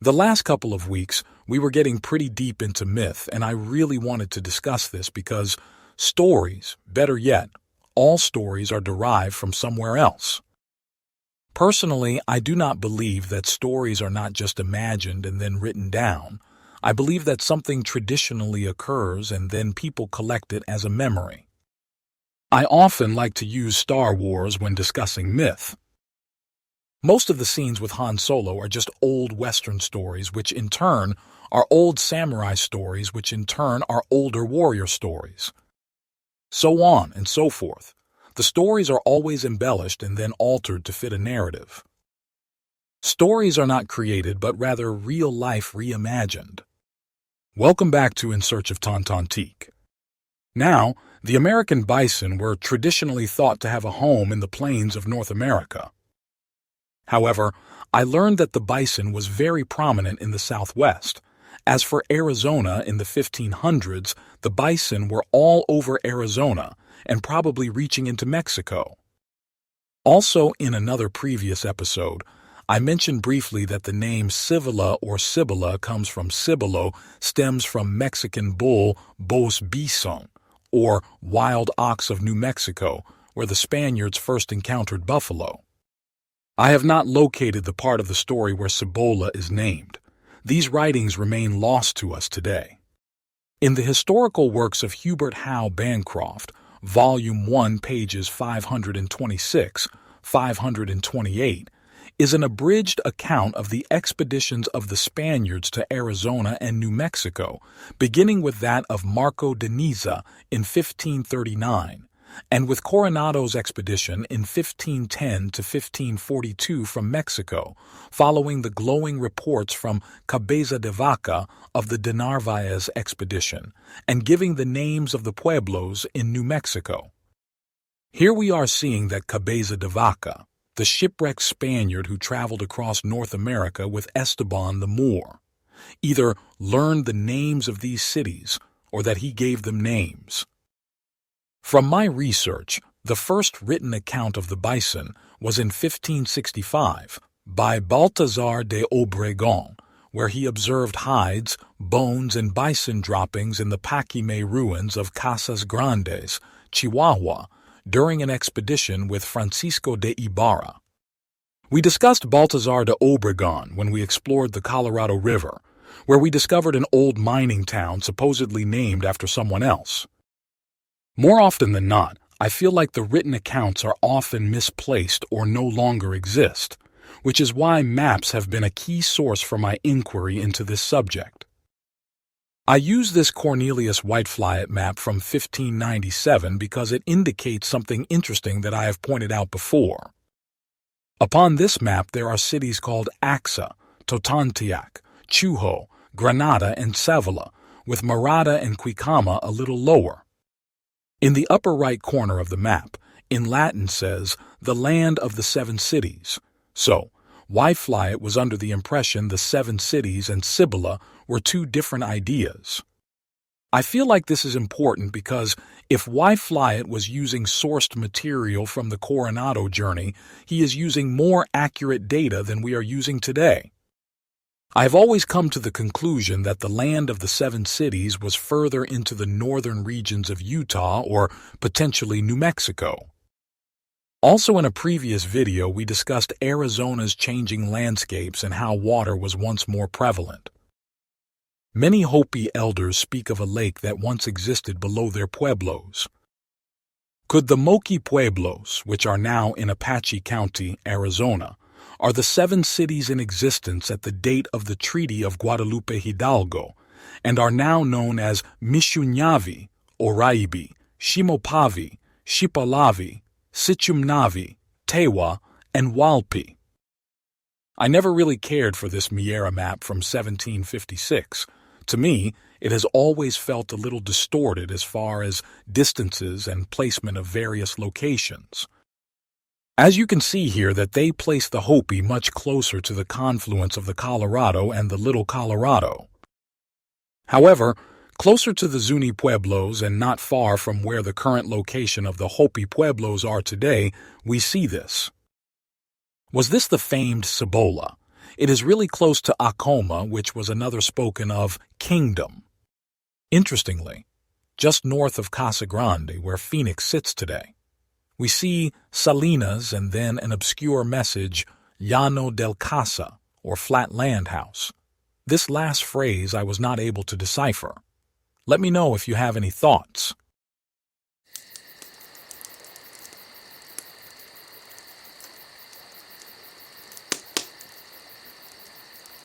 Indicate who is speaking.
Speaker 1: The last couple of weeks, we were getting pretty deep into myth, and I really wanted to discuss this because stories, better yet, all stories are derived from somewhere else. Personally, I do not believe that stories are not just imagined and then written down. I believe that something traditionally occurs and then people collect it as a memory. I often like to use Star Wars when discussing myth. Most of the scenes with Han Solo are just old Western stories, which in turn are old samurai stories, which in turn are older warrior stories. So on and so forth. The stories are always embellished and then altered to fit a narrative. Stories are not created, but rather real life reimagined. Welcome back to In Search of Tontonteac. Now, the American bison were traditionally thought to have a home in the plains of North America. However, I learned that the bison was very prominent in the Southwest. As for Arizona in the 1500s, the bison were all over Arizona and probably reaching into Mexico. Also, in another previous episode, I mentioned briefly that the name Civila or Cibila comes from Cibolo, stems from Mexican bull, Bos Bison, or wild ox of New Mexico, where the Spaniards first encountered buffalo. I have not located the part of the story where Cibola is named. These writings remain lost to us today. In the historical works of Hubert Howe Bancroft, Volume 1, pages 526, 528, is an abridged account of the expeditions of the Spaniards to Arizona and New Mexico, beginning with that of Marco de Niza in 1539, and with Coronado's expedition in 1510 to 1542 from Mexico, following the glowing reports from Cabeza de Vaca of the de Narvaez expedition, and giving the names of the pueblos in New Mexico. Here we are seeing that Cabeza de Vaca, the shipwrecked Spaniard who traveled across North America with Esteban the Moor, either learned the names of these cities or that he gave them names. From my research, the first written account of the bison was in 1565 by Baltazar de Obregon, where he observed hides, bones, and bison droppings in the Paquime ruins of Casas Grandes, Chihuahua, during an expedition with Francisco de Ibarra. We discussed Baltazar de Obregon when we explored the Colorado River, where we discovered an old mining town supposedly named after someone else. More often than not, I feel like the written accounts are often misplaced or no longer exist, which is why maps have been a key source for my inquiry into this subject. I use this Cornelius Whiteflyet map from 1597 because it indicates something interesting that I have pointed out before. Upon this map there are cities called Axa, Tontonteac, Chujo, Granada, and Savila, with Marada and Cuicama a little lower. In the upper right corner of the map, in Latin says, the land of the seven cities. So, Whiteflyet was under the impression the seven cities and Cibila were two different ideas. I feel like this is important because if Whiteflyet was using sourced material from the Coronado journey, he is using more accurate data than we are using today. I have always come to the conclusion that the land of the seven cities was further into the northern regions of Utah or potentially New Mexico. Also in a previous video we discussed Arizona's changing landscapes and how water was once more prevalent. Many Hopi elders speak of a lake that once existed below their pueblos. Could the Hopi Pueblos, which are now in Apache County, Arizona, are the seven cities in existence at the date of the Treaty of Guadalupe Hidalgo, and are now known as Mishuñavi, Oraibi, Shimopavi, Shipalavi, Sichumnavi, Tewa, and Walpi. I never really cared for this Miera map from 1756. To me, it has always felt a little distorted as far as distances and placement of various locations. As you can see here that they place the Hopi much closer to the confluence of the Colorado and the Little Colorado. However, closer to the Zuni Pueblos and not far from where the current location of the Hopi Pueblos are today, we see this. Was this the famed Cibola? It is really close to Acoma, which was another spoken of kingdom. Interestingly, just north of Casa Grande, where Phoenix sits today, we see Salinas and then an obscure message, Llano del Casa, or flat land house. This last phrase I was not able to decipher. Let me know if you have any thoughts.